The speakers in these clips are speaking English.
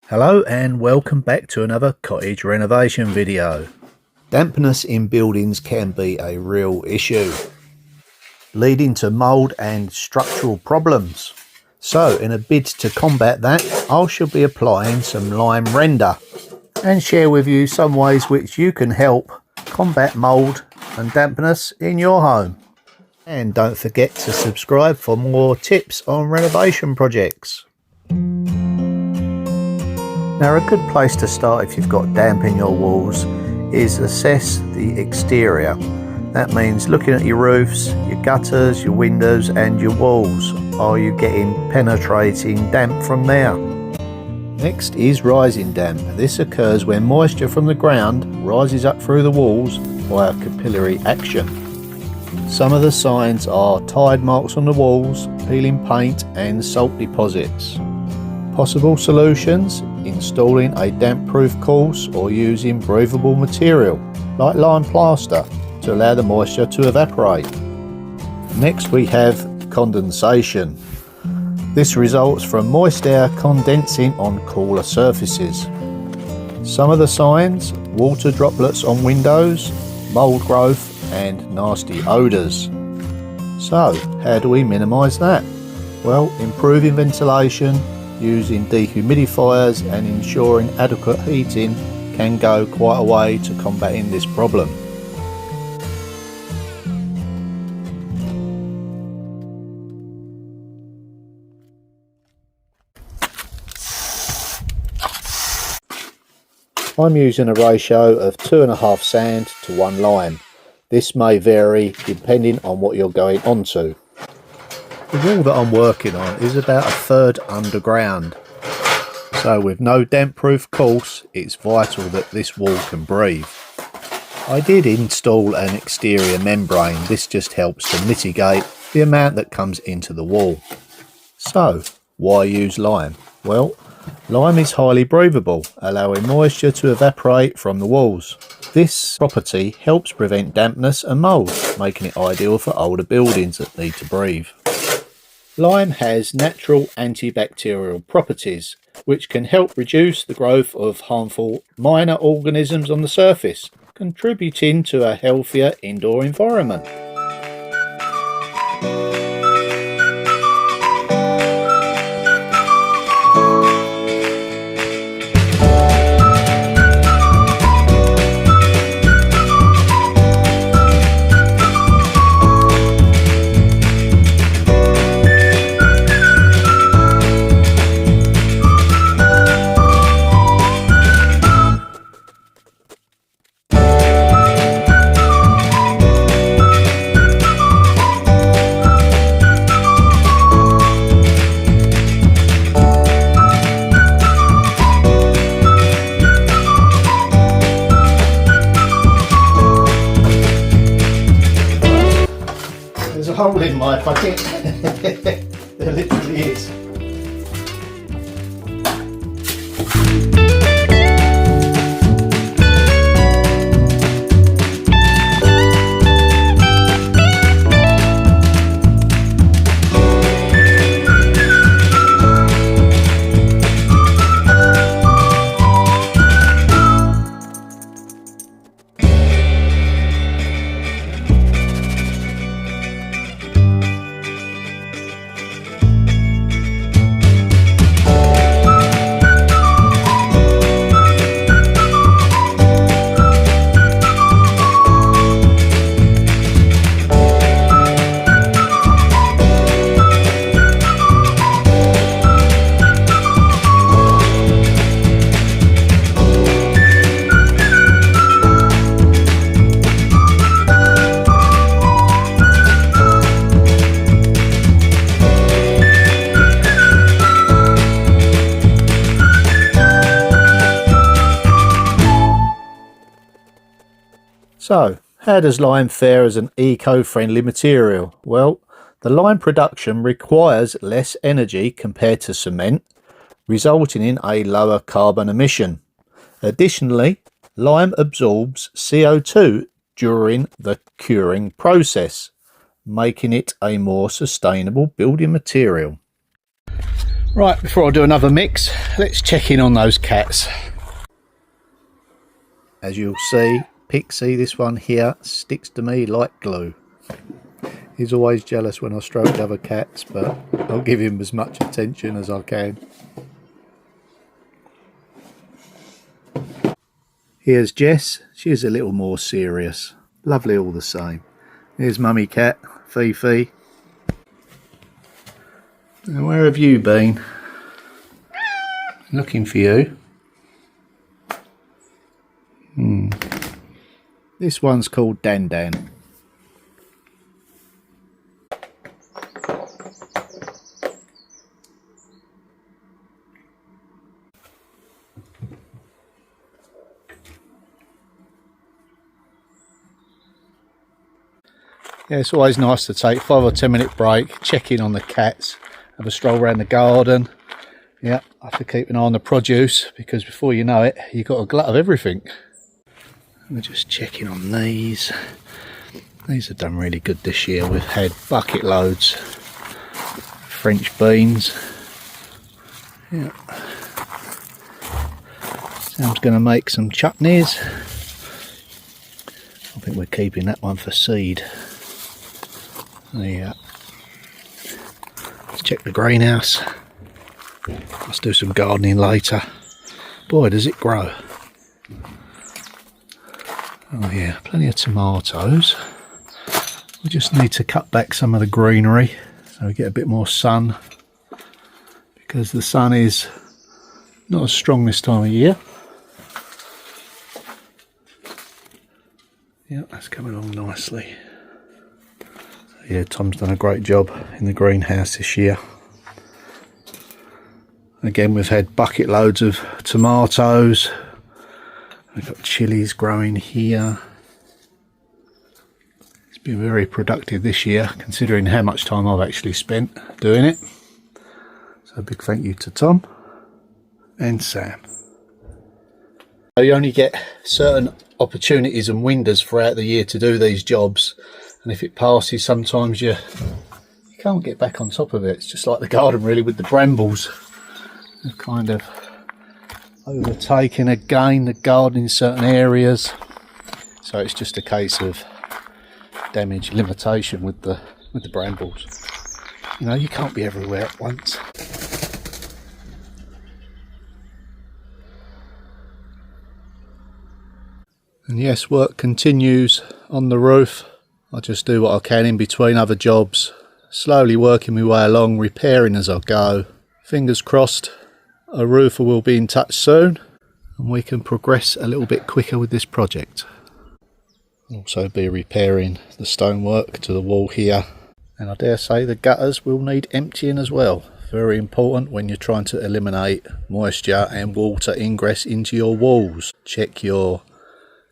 Hello and welcome back to another cottage renovation video. Dampness in buildings can be a real issue, leading to mould and structural problems. So in a bid to combat that, I shall be applying some limerender and share with you some ways which you can help combat mould and dampness in your home. And don't forget to subscribe for more tips on renovation projects. Now, a good place to start if you've got damp in your walls is assess the exterior. That means looking at your roofs, your gutters, your windows and your walls. Are you getting penetrating damp from there? Next is rising damp. This occurs when moisture from the ground rises up through the walls via capillary action. Some of the signs are tide marks on the walls, peeling paint and salt deposits. Possible solutions: installing a damp-proof course or using breathable material like lime plaster to allow the moisture to evaporate. Next we have condensation. This results from moist air condensing on cooler surfaces. Some of the signs: water droplets on windows, mould growth and nasty odours. So how do we minimise that? Well, improving ventilation, using dehumidifiers and ensuring adequate heating can go quite a way to combating this problem. I'm using a ratio of 2.5 sand to 1 lime. This may vary depending on what you're going onto. The wall that I'm working on is about 1/3 underground, so with no damp proof course it's vital that this wall can breathe. I did install an exterior membrane. This just helps to mitigate the amount that comes into the wall. So why use lime? Well, lime is highly breathable, allowing moisture to evaporate from the walls. This property helps prevent dampness and mould, making it ideal for older buildings that need to breathe. Lime has natural antibacterial properties which can help reduce the growth of harmful minor organisms on the surface, contributing to a healthier indoor environment. There's a hole in my bucket. There literally is. So, how does lime fare as an eco-friendly material? Well, the lime production requires less energy compared to cement, resulting in a lower carbon emission. Additionally, lime absorbs CO2 during the curing process, making it a more sustainable building material. Right, before I do another mix, let's check in on those cats. As you'll see, Pixie, this one here, sticks to me like glue. He's always jealous when I stroke the other cats, but I'll give him as much attention as I can. Here's Jess, she's a little more serious. Lovely all the same. Here's Mummy Cat, Fifi. Now, where have you been? Looking for you. This one's called Dan Dan. Yeah, it's always nice to take 5 or 10 minute break, check in on the cats, have a stroll around the garden. Yeah, I have to keep an eye on the produce because before you know it, you've got a glut of everything. We're just checking on these. These have done really good this year. We've had bucket loads. French beans. Yeah. Sam's going to make some chutneys. I think we're keeping that one for seed. Yeah. Let's check the greenhouse. Let's do some gardening later. Boy, does it grow. Oh yeah, plenty of tomatoes. We just need to cut back some of the greenery so we get a bit more sun, because the sun is not as strong this time of year. Yeah, that's coming along nicely. So yeah, Tom's done a great job in the greenhouse this year. Again, we've had bucket loads of tomatoes. We've got chilies growing here. It's been very productive this year, considering how much time I've actually spent doing it. So a big thank you to Tom and Sam. You only get certain opportunities and windows throughout the year to do these jobs, and if it passes, sometimes you can't get back on top of it. It's just like the garden really, with the brambles. They've kind of overtaken again the garden in certain areas, so it's just a case of damage limitation with the brambles. You know, you can't be everywhere at once. And yes, work continues on the roof. I just do what I can in between other jobs, slowly working my way along, repairing as I go. Fingers crossed a roofer will be in touch soon and we can progress a little bit quicker with this project. Also be repairing the stonework to the wall here, and I dare say the gutters will need emptying as well. Very important when you're trying to eliminate moisture and water ingress into your walls. Check your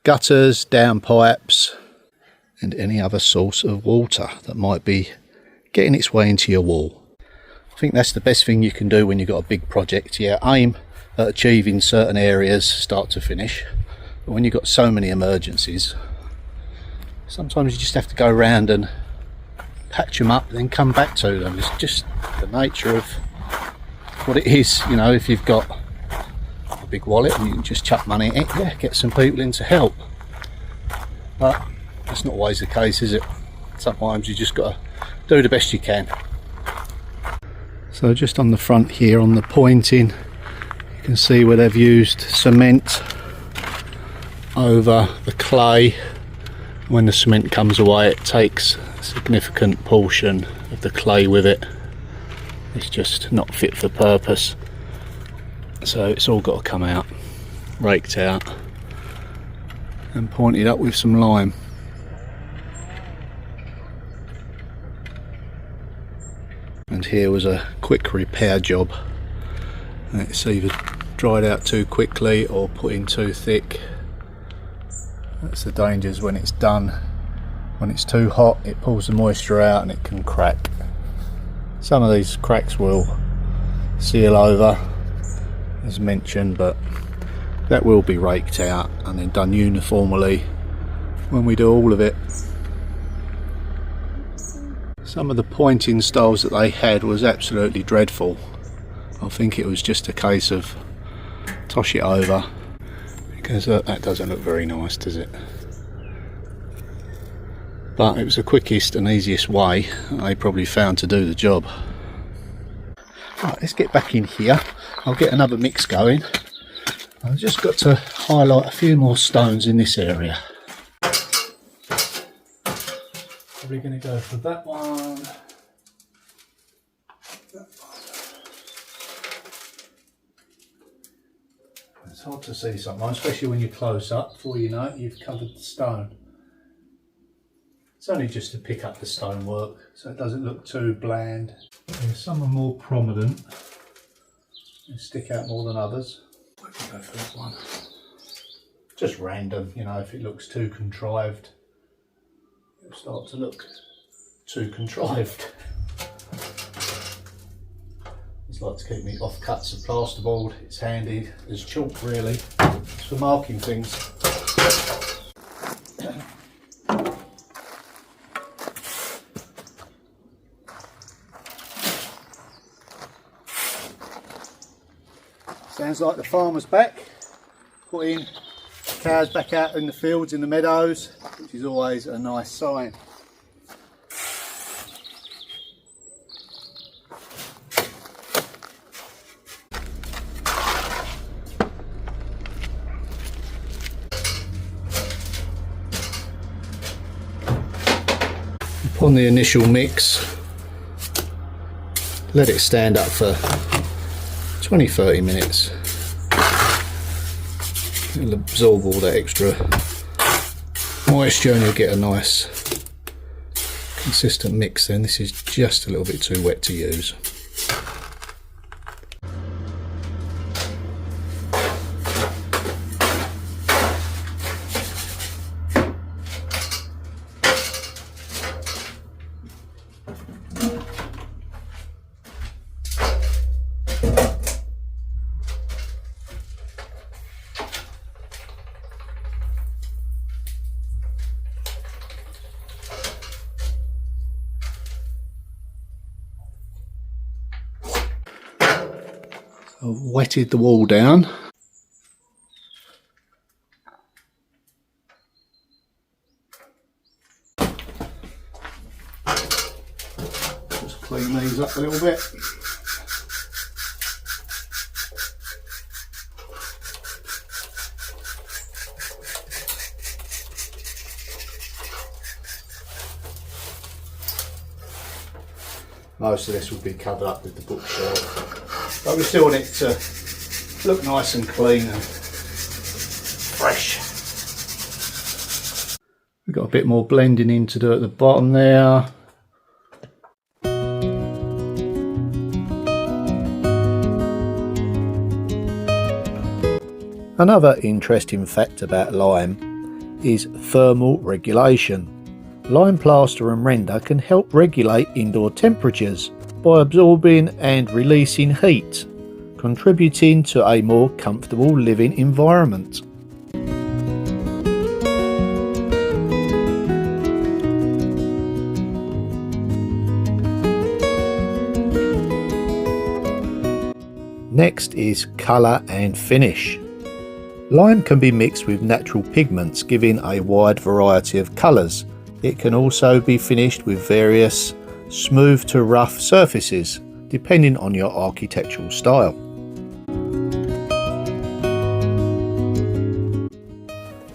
gutters, downpipes and any other source of water that might be getting its way into your wall. I think that's the best thing you can do when you've got a big project. Yeah, aim at achieving certain areas start to finish, but when you've got so many emergencies, sometimes you just have to go around and patch them up and then come back to them. It's just the nature of what it is. You know, if you've got a big wallet and you can just chuck money in it, yeah, get some people in to help, but that's not always the case, is it? Sometimes you just got to do the best you can. So just on the front here, on the pointing, you can see where they've used cement over the clay. When the cement comes away, it takes a significant portion of the clay with it. It's just not fit for purpose. So it's all got to come out, raked out and pointed up with some lime. And here was a quick repair job. It's either dried out too quickly or put in too thick. That's the dangers when it's done. When it's too hot, it pulls the moisture out and it can crack. Some of these cracks will seal over, as mentioned, but that will be raked out and then done uniformly when we do all of it. Some of the pointing styles that they had was absolutely dreadful. I think it was just a case of toss it over, because that doesn't look very nice, does it? But it was the quickest and easiest way they probably found to do the job. Right, let's get back in here. I'll get another mix going. I've just got to highlight a few more stones in this area. Probably going to go for that one. It's hard to see sometimes, especially when you're close up. Before you know it, you've covered the stone. It's only just to pick up the stonework so it doesn't look too bland. Some are more prominent and stick out more than others. I can go for that one. Just random, you know, if it looks too contrived, it'll start to look too contrived. Just like to keep me off cuts of plasterboard. It's handy as chalk really. It's for marking things. Sounds like the farmer's back, putting cows back out in the fields, in the meadows, which is always a nice sign. Upon the initial mix, let it stand up for 20-30 minutes. It'll absorb all that extra moisture and you'll get a nice consistent mix then. This is just a little bit too wet to use. I've wetted the wall down. Just clean these up a little bit. Most of this will be covered up with the bookshelf. But we still want it to look nice and clean and fresh. We've got a bit more blending in to do at the bottom there. Another interesting fact about lime is thermal regulation. Lime plaster and render can help regulate indoor temperatures by absorbing and releasing heat, contributing to a more comfortable living environment. Next is colour and finish. Lime can be mixed with natural pigments, giving a wide variety of colours. It can also be finished with various smooth to rough surfaces, depending on your architectural style.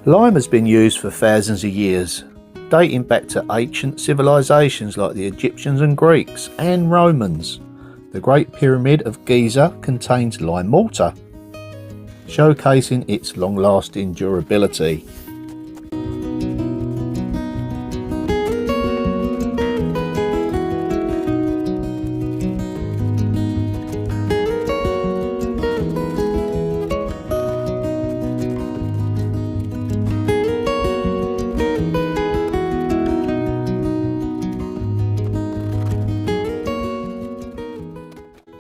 Lime has been used for thousands of years, dating back to ancient civilizations like the Egyptians and Greeks and Romans. The Great Pyramid of Giza contains lime mortar, showcasing its long-lasting durability.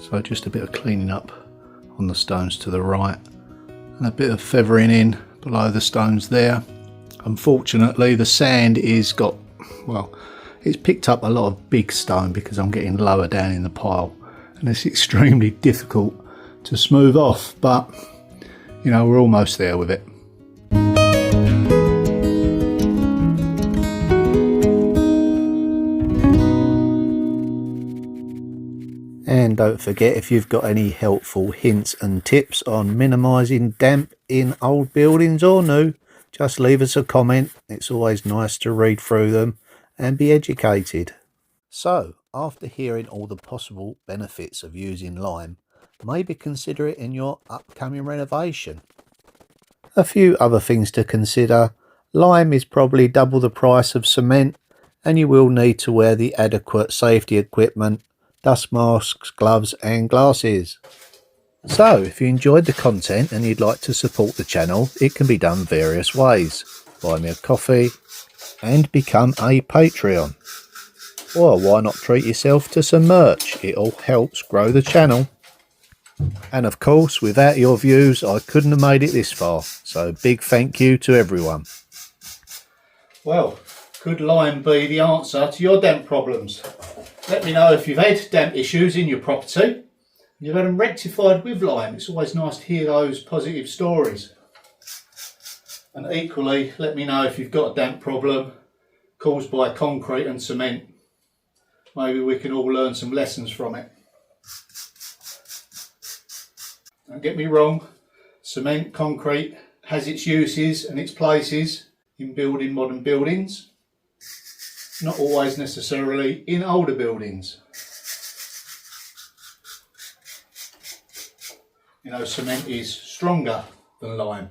So just a bit of cleaning up on the stones to the right and a bit of feathering in below the stones there. Unfortunately the sand is it's picked up a lot of big stone because I'm getting lower down in the pile, and it's extremely difficult to smooth off, but you know, we're almost there with it. And don't forget, if you've got any helpful hints and tips on minimising damp in old buildings or new, just leave us a comment. It's always nice to read through them and be educated. So, after hearing all the possible benefits of using lime, maybe consider it in your upcoming renovation. A few other things to consider. Lime is probably double the price of cement, and you will need to wear the adequate safety equipment, dust masks, gloves and glasses. So if you enjoyed the content and you'd like to support the channel, it can be done various ways. Buy me a coffee and become a Patreon. Or why not treat yourself to some merch? It all helps grow the channel. And of course, without your views I couldn't have made it this far, so big thank you to everyone. Well, could lime be the answer to your damp problems? Let me know if you've had damp issues in your property and you've had them rectified with lime. It's always nice to hear those positive stories. And equally, let me know if you've got a damp problem caused by concrete and cement. Maybe we can all learn some lessons from it. Don't get me wrong, cement, concrete has its uses and its places in building modern buildings. Not always necessarily in older buildings. You know, cement is stronger than lime,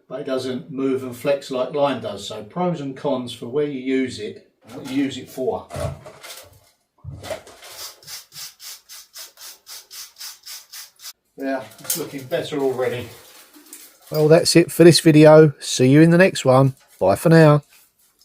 but it doesn't move and flex like lime does. So pros and cons for where you use it and what you use it for. Yeah, it's looking better already. Well, that's it for this video. See you in the next one. Bye for now.